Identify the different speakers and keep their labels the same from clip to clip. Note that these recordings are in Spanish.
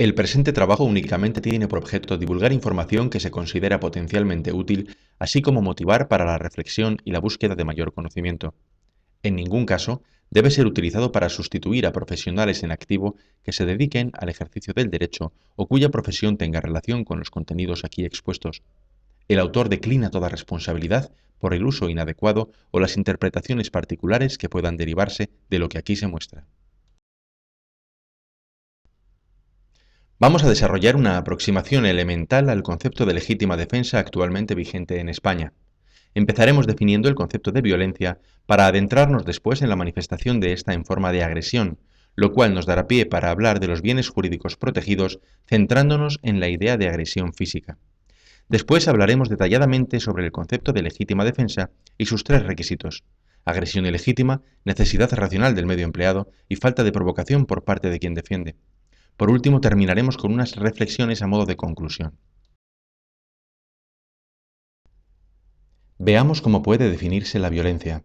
Speaker 1: El presente trabajo únicamente tiene por objeto divulgar información que se considera potencialmente útil, así como motivar para la reflexión y la búsqueda de mayor conocimiento. En ningún caso debe ser utilizado para sustituir a profesionales en activo que se dediquen al ejercicio del derecho o cuya profesión tenga relación con los contenidos aquí expuestos. El autor declina toda responsabilidad por el uso inadecuado o las interpretaciones particulares que puedan derivarse de lo que aquí se muestra. Vamos a desarrollar una aproximación elemental al concepto de legítima defensa actualmente vigente en España. Empezaremos definiendo el concepto de violencia para adentrarnos después en la manifestación de esta en forma de agresión, lo cual nos dará pie para hablar de los bienes jurídicos protegidos, centrándonos en la idea de agresión física. Después hablaremos detalladamente sobre el concepto de legítima defensa y sus tres requisitos: agresión ilegítima, necesidad racional del medio empleado y falta de provocación por parte de quien defiende. Por último, terminaremos con unas reflexiones a modo de conclusión. Veamos cómo puede definirse la violencia.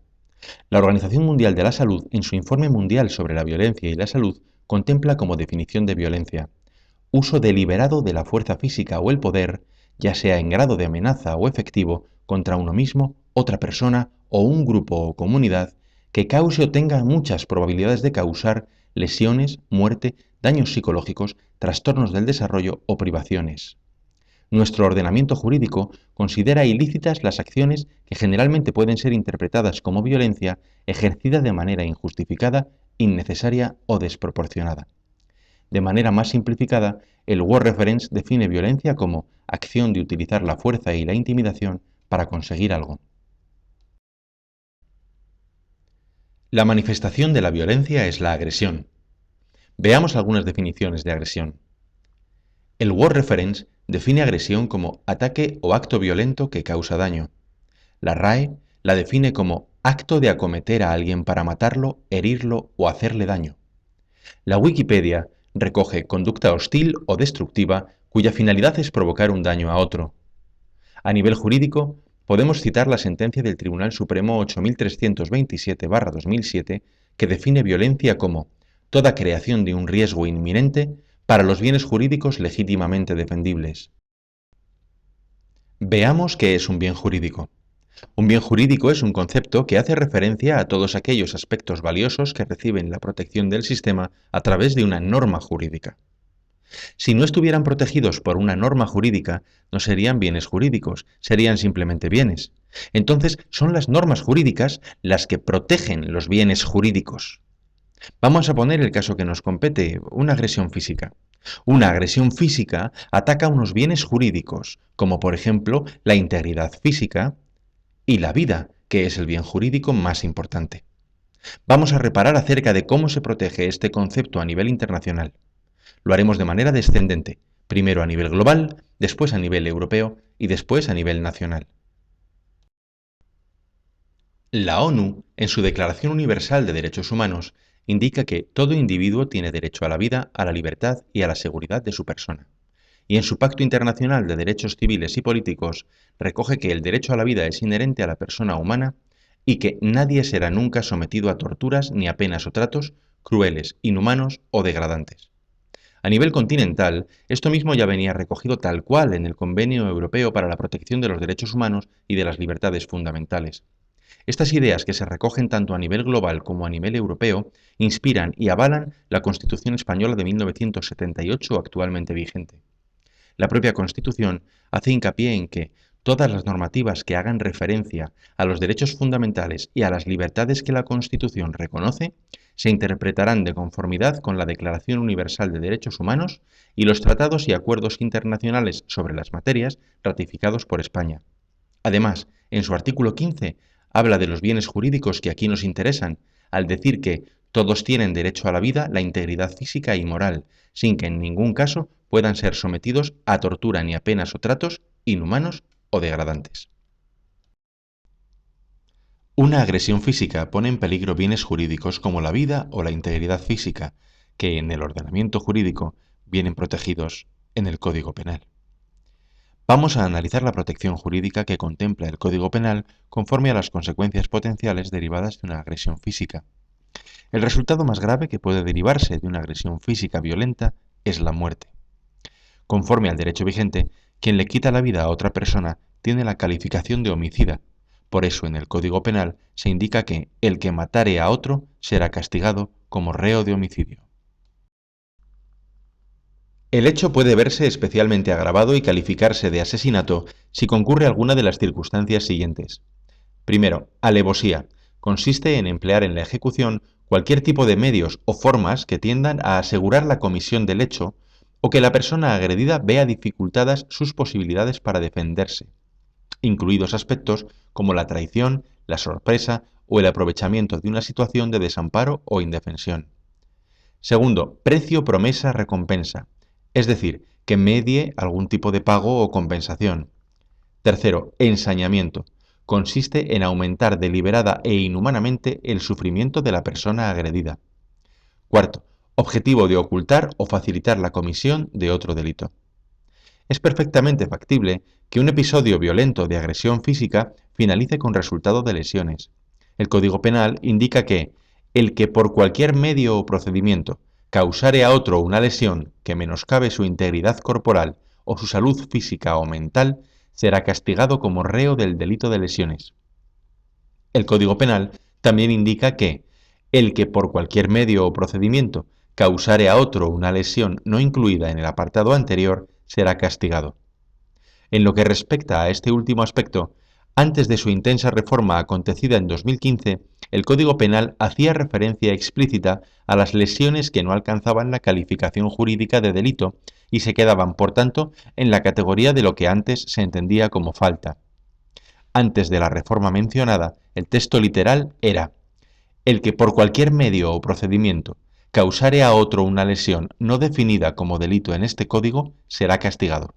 Speaker 1: La Organización Mundial de la Salud, en su Informe Mundial sobre la Violencia y la Salud, contempla como definición de violencia: uso deliberado de la fuerza física o el poder, ya sea en grado de amenaza o efectivo, contra uno mismo, otra persona o un grupo o comunidad, que cause o tenga muchas probabilidades de causar lesiones, muerte, daños psicológicos, trastornos del desarrollo o privaciones. Nuestro ordenamiento jurídico considera ilícitas las acciones que generalmente pueden ser interpretadas como violencia ejercida de manera injustificada, innecesaria o desproporcionada. De manera más simplificada, el Word Reference define violencia como acción de utilizar la fuerza y la intimidación para conseguir algo. La manifestación de la violencia es la agresión. Veamos algunas definiciones de agresión. El Word Reference define agresión como ataque o acto violento que causa daño. La RAE la define como acto de acometer a alguien para matarlo, herirlo o hacerle daño. La Wikipedia recoge conducta hostil o destructiva cuya finalidad es provocar un daño a otro. A nivel jurídico, podemos citar la sentencia del Tribunal Supremo 8327/2007 que define violencia como toda creación de un riesgo inminente para los bienes jurídicos legítimamente defendibles. Veamos qué es un bien jurídico. Un bien jurídico es un concepto que hace referencia a todos aquellos aspectos valiosos que reciben la protección del sistema a través de una norma jurídica. Si no estuvieran protegidos por una norma jurídica, no serían bienes jurídicos, serían simplemente bienes. Entonces, son las normas jurídicas las que protegen los bienes jurídicos. Vamos a poner el caso que nos compete, una agresión física. Una agresión física ataca unos bienes jurídicos, como por ejemplo la integridad física y la vida, que es el bien jurídico más importante. Vamos a reparar acerca de cómo se protege este concepto a nivel internacional. Lo haremos de manera descendente, primero a nivel global, después a nivel europeo y después a nivel nacional. La ONU, en su Declaración Universal de Derechos Humanos, indica que todo individuo tiene derecho a la vida, a la libertad y a la seguridad de su persona. Y en su Pacto Internacional de Derechos Civiles y Políticos recoge que el derecho a la vida es inherente a la persona humana y que nadie será nunca sometido a torturas ni a penas o tratos crueles, inhumanos o degradantes. A nivel continental, esto mismo ya venía recogido tal cual en el Convenio Europeo para la Protección de los Derechos Humanos y de las Libertades Fundamentales. Estas ideas, que se recogen tanto a nivel global como a nivel europeo, inspiran y avalan la Constitución española de 1978 actualmente vigente. La propia Constitución hace hincapié en que todas las normativas que hagan referencia a los derechos fundamentales y a las libertades que la Constitución reconoce se interpretarán de conformidad con la Declaración Universal de Derechos Humanos y los tratados y acuerdos internacionales sobre las materias ratificados por España. Además, en su artículo 15 habla de los bienes jurídicos que aquí nos interesan, al decir que todos tienen derecho a la vida, la integridad física y moral, sin que en ningún caso puedan ser sometidos a tortura ni a penas o tratos inhumanos o degradantes. Una agresión física pone en peligro bienes jurídicos como la vida o la integridad física, que en el ordenamiento jurídico vienen protegidos en el Código Penal. Vamos a analizar la protección jurídica que contempla el Código Penal conforme a las consecuencias potenciales derivadas de una agresión física. El resultado más grave que puede derivarse de una agresión física violenta es la muerte. Conforme al derecho vigente, quien le quita la vida a otra persona tiene la calificación de homicida. Por eso en el Código Penal se indica que el que matare a otro será castigado como reo de homicidio. El hecho puede verse especialmente agravado y calificarse de asesinato si concurre alguna de las circunstancias siguientes. Primero, alevosía. Consiste en emplear en la ejecución cualquier tipo de medios o formas que tiendan a asegurar la comisión del hecho o que la persona agredida vea dificultadas sus posibilidades para defenderse, incluidos aspectos como la traición, la sorpresa o el aprovechamiento de una situación de desamparo o indefensión. Segundo, precio, promesa, recompensa, es decir, que medie algún tipo de pago o compensación. Tercero, ensañamiento. Consiste en aumentar deliberada e inhumanamente el sufrimiento de la persona agredida. Cuarto, objetivo de ocultar o facilitar la comisión de otro delito. Es perfectamente factible que un episodio violento de agresión física finalice con resultado de lesiones. El Código Penal indica que el que por cualquier medio o procedimiento causare a otro una lesión que menoscabe su integridad corporal o su salud física o mental será castigado como reo del delito de lesiones. El Código Penal también indica que el que por cualquier medio o procedimiento causare a otro una lesión no incluida en el apartado anterior será castigado. En lo que respecta a este último aspecto, antes de su intensa reforma acontecida en 2015, el Código Penal hacía referencia explícita a las lesiones que no alcanzaban la calificación jurídica de delito y se quedaban, por tanto, en la categoría de lo que antes se entendía como falta. Antes de la reforma mencionada, el texto literal era: el que por cualquier medio o procedimiento causare a otro una lesión no definida como delito en este código será castigado.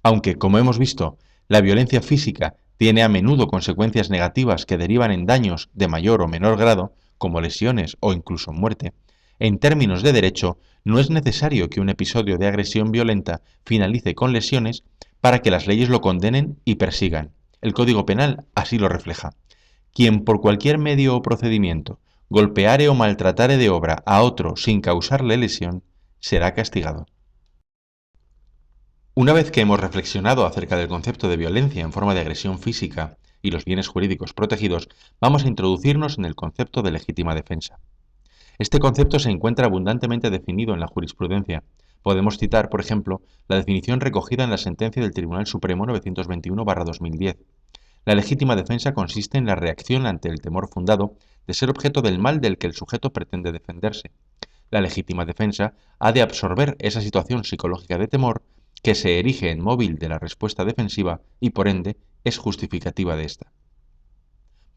Speaker 1: Aunque, como hemos visto, la violencia física tiene a menudo consecuencias negativas que derivan en daños de mayor o menor grado, como lesiones o incluso muerte, en términos de derecho no es necesario que un episodio de agresión violenta finalice con lesiones para que las leyes lo condenen y persigan. El Código Penal así lo refleja. Quien por cualquier medio o procedimiento golpeare o maltratare de obra a otro sin causarle lesión, será castigado. Una vez que hemos reflexionado acerca del concepto de violencia en forma de agresión física y los bienes jurídicos protegidos, vamos a introducirnos en el concepto de legítima defensa. Este concepto se encuentra abundantemente definido en la jurisprudencia. Podemos citar, por ejemplo, la definición recogida en la sentencia del Tribunal Supremo 921/2010. La legítima defensa consiste en la reacción ante el temor fundado de ser objeto del mal del que el sujeto pretende defenderse. La legítima defensa ha de absorber esa situación psicológica de temor que se erige en móvil de la respuesta defensiva y por ende es justificativa de esta.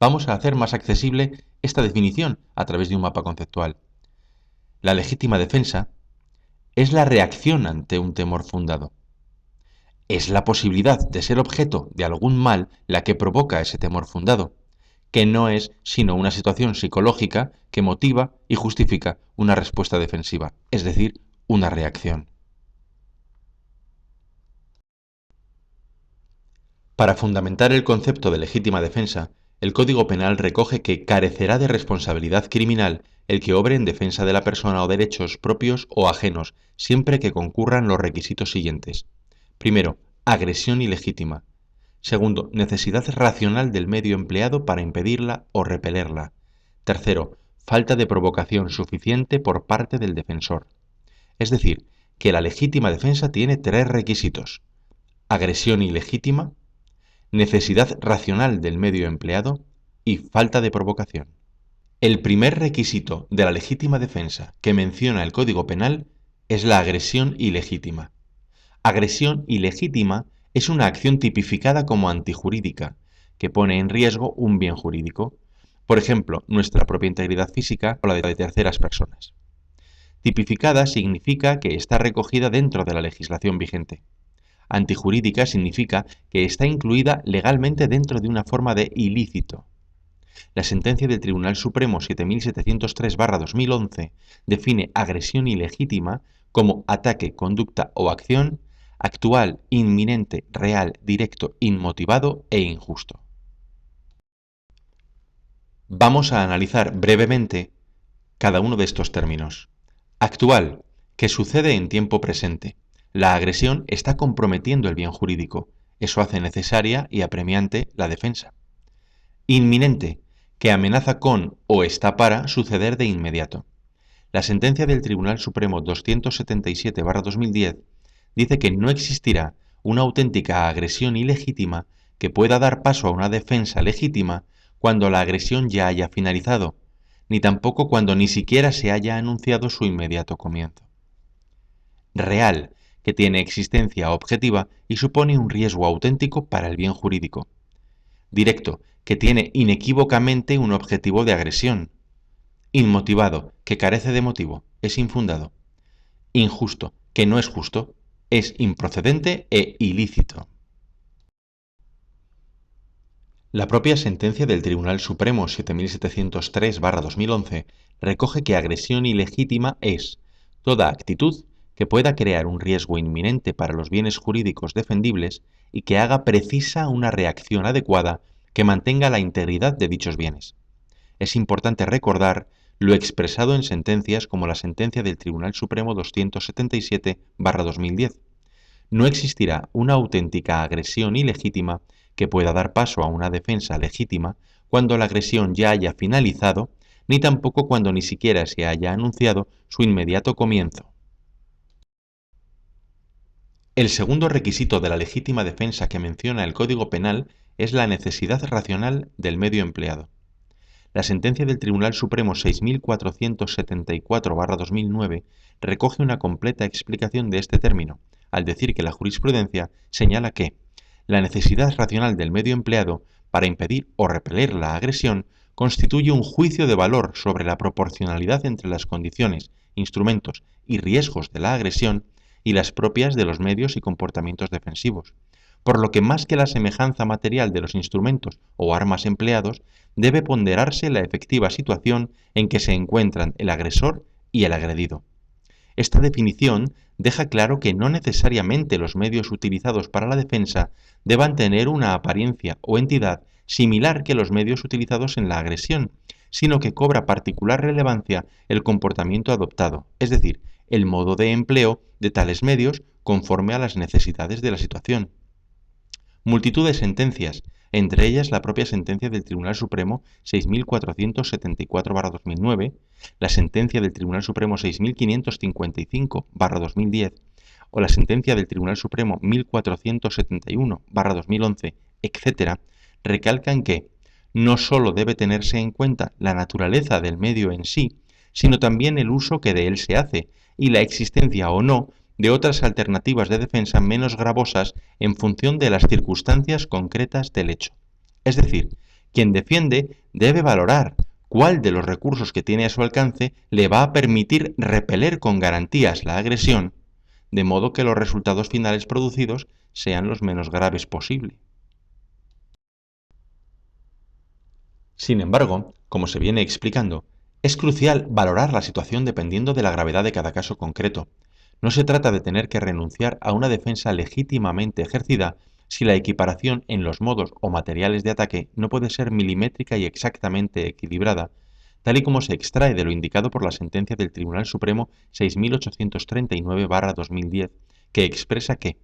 Speaker 1: Vamos a hacer más accesible esta definición a través de un mapa conceptual. La legítima defensa es la reacción ante un temor fundado. Es la posibilidad de ser objeto de algún mal la que provoca ese temor fundado, que no es sino una situación psicológica que motiva y justifica una respuesta defensiva, es decir, una reacción. Para fundamentar el concepto de legítima defensa, el Código Penal recoge que carecerá de responsabilidad criminal el que obre en defensa de la persona o derechos propios o ajenos, siempre que concurran los requisitos siguientes. Primero, agresión ilegítima. Segundo, necesidad racional del medio empleado para impedirla o repelerla. Tercero, falta de provocación suficiente por parte del defensor. Es decir, que la legítima defensa tiene tres requisitos: agresión ilegítima, necesidad racional del medio empleado y falta de provocación. El primer requisito de la legítima defensa que menciona el Código Penal es la agresión ilegítima. Agresión ilegítima es una acción tipificada como antijurídica, que pone en riesgo un bien jurídico, por ejemplo, nuestra propia integridad física o la de terceras personas. Tipificada significa que está recogida dentro de la legislación vigente. Antijurídica significa que está incluida legalmente dentro de una forma de ilícito. La sentencia del Tribunal Supremo 7703/2011 define agresión ilegítima como ataque, conducta o acción actual, inminente, real, directo, inmotivado e injusto. Vamos a analizar brevemente cada uno de estos términos. Actual, que sucede en tiempo presente. La agresión está comprometiendo el bien jurídico. Eso hace necesaria y apremiante la defensa. Inminente, que amenaza con o está para suceder de inmediato. La sentencia del Tribunal Supremo 277/2010 dice que no existirá una auténtica agresión ilegítima que pueda dar paso a una defensa legítima cuando la agresión ya haya finalizado, ni tampoco cuando ni siquiera se haya anunciado su inmediato comienzo. Real, que tiene existencia objetiva y supone un riesgo auténtico para el bien jurídico. Directo, que tiene inequívocamente un objetivo de agresión. Inmotivado, que carece de motivo, es infundado. Injusto, que no es justo, es improcedente e ilícito. La propia sentencia del Tribunal Supremo 7703/2011 recoge que agresión ilegítima es toda actitud que pueda crear un riesgo inminente para los bienes jurídicos defendibles y que haga precisa una reacción adecuada que mantenga la integridad de dichos bienes. Es importante recordar lo expresado en sentencias como la sentencia del Tribunal Supremo 277/2010. No existirá una auténtica agresión ilegítima que pueda dar paso a una defensa legítima cuando la agresión ya haya finalizado, ni tampoco cuando ni siquiera se haya anunciado su inmediato comienzo. El segundo requisito de la legítima defensa que menciona el Código Penal es la necesidad racional del medio empleado. La sentencia del Tribunal Supremo 6474/2009 recoge una completa explicación de este término, al decir que la jurisprudencia señala que la necesidad racional del medio empleado para impedir o repeler la agresión constituye un juicio de valor sobre la proporcionalidad entre las condiciones, instrumentos y riesgos de la agresión y las propias de los medios y comportamientos defensivos, por lo que más que la semejanza material de los instrumentos o armas empleados, debe ponderarse la efectiva situación en que se encuentran el agresor y el agredido. Esta definición deja claro que no necesariamente los medios utilizados para la defensa deban tener una apariencia o entidad similar que los medios utilizados en la agresión, sino que cobra particular relevancia el comportamiento adoptado, es decir, el modo de empleo de tales medios conforme a las necesidades de la situación. Multitud de sentencias, entre ellas la propia sentencia del Tribunal Supremo 6474/2009, la sentencia del Tribunal Supremo 6555/2010 o la sentencia del Tribunal Supremo 1471/2011, etc., recalcan que no sólo debe tenerse en cuenta la naturaleza del medio en sí, sino también el uso que de él se hace y la existencia o no de otras alternativas de defensa menos gravosas en función de las circunstancias concretas del hecho. Es decir, quien defiende debe valorar cuál de los recursos que tiene a su alcance le va a permitir repeler con garantías la agresión, de modo que los resultados finales producidos sean los menos graves posible. Sin embargo, como se viene explicando, es crucial valorar la situación dependiendo de la gravedad de cada caso concreto. No se trata de tener que renunciar a una defensa legítimamente ejercida si la equiparación en los modos o materiales de ataque no puede ser milimétrica y exactamente equilibrada, tal y como se extrae de lo indicado por la sentencia del Tribunal Supremo 6839/2010, que expresa que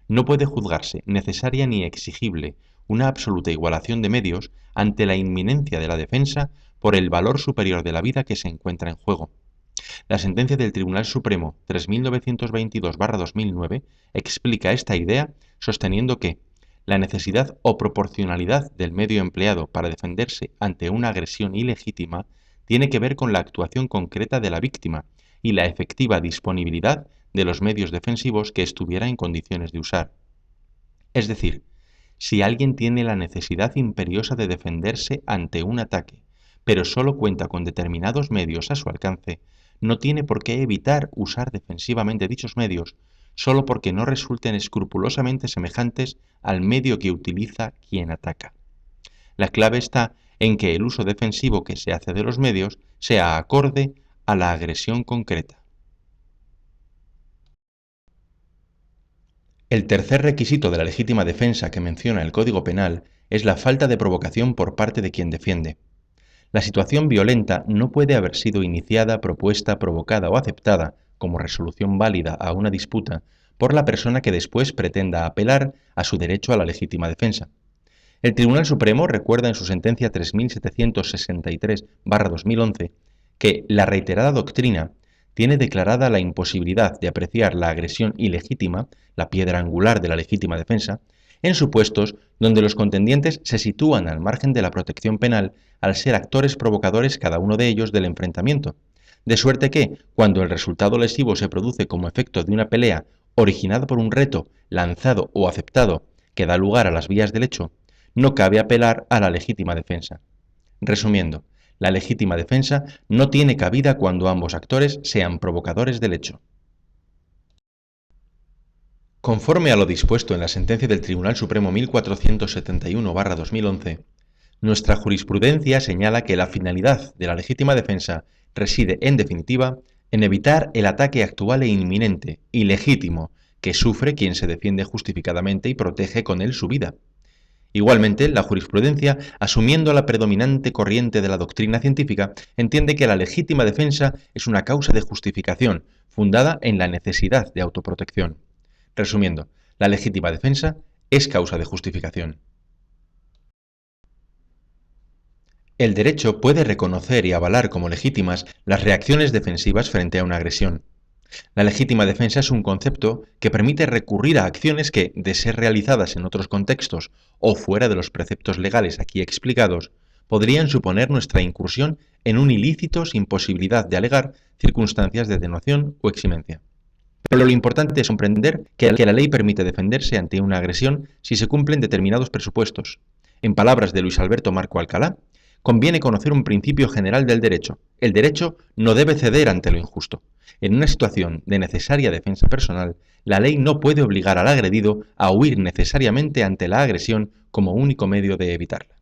Speaker 1: no puede juzgarse necesaria ni exigible una absoluta igualación de medios ante la inminencia de la defensa por el valor superior de la vida que se encuentra en juego. La sentencia del Tribunal Supremo 3922/2009 explica esta idea sosteniendo que la necesidad o proporcionalidad del medio empleado para defenderse ante una agresión ilegítima tiene que ver con la actuación concreta de la víctima y la efectiva disponibilidad de los medios defensivos que estuviera en condiciones de usar. Es decir, si alguien tiene la necesidad imperiosa de defenderse ante un ataque, pero solo cuenta con determinados medios a su alcance, no tiene por qué evitar usar defensivamente dichos medios, solo porque no resulten escrupulosamente semejantes al medio que utiliza quien ataca. La clave está en que el uso defensivo que se hace de los medios sea acorde a la agresión concreta. El tercer requisito de la legítima defensa que menciona el Código Penal es la falta de provocación por parte de quien defiende. La situación violenta no puede haber sido iniciada, propuesta, provocada o aceptada como resolución válida a una disputa por la persona que después pretenda apelar a su derecho a la legítima defensa. El Tribunal Supremo recuerda en su sentencia 3763/2011 que la reiterada doctrina tiene declarada la imposibilidad de apreciar la agresión ilegítima, la piedra angular de la legítima defensa, en supuestos donde los contendientes se sitúan al margen de la protección penal al ser actores provocadores cada uno de ellos del enfrentamiento, de suerte que, cuando el resultado lesivo se produce como efecto de una pelea originada por un reto lanzado o aceptado que da lugar a las vías del hecho, no cabe apelar a la legítima defensa. Resumiendo, la legítima defensa no tiene cabida cuando ambos actores sean provocadores del hecho. Conforme a lo dispuesto en la sentencia del Tribunal Supremo 1471/2011, nuestra jurisprudencia señala que la finalidad de la legítima defensa reside, en definitiva, en evitar el ataque actual e inminente y legítimo que sufre quien se defiende justificadamente y protege con él su vida. Igualmente, la jurisprudencia, asumiendo la predominante corriente de la doctrina científica, entiende que la legítima defensa es una causa de justificación fundada en la necesidad de autoprotección. Resumiendo, la legítima defensa es causa de justificación. El derecho puede reconocer y avalar como legítimas las reacciones defensivas frente a una agresión. La legítima defensa es un concepto que permite recurrir a acciones que, de ser realizadas en otros contextos o fuera de los preceptos legales aquí explicados, podrían suponer nuestra incursión en un ilícito sin posibilidad de alegar circunstancias de atenuación o eximencia. Pero lo importante es comprender que la ley permite defenderse ante una agresión si se cumplen determinados presupuestos. En palabras de Luis Alberto Marco Alcalá, conviene conocer un principio general del derecho. El derecho no debe ceder ante lo injusto. En una situación de necesaria defensa personal, la ley no puede obligar al agredido a huir necesariamente ante la agresión como único medio de evitarla.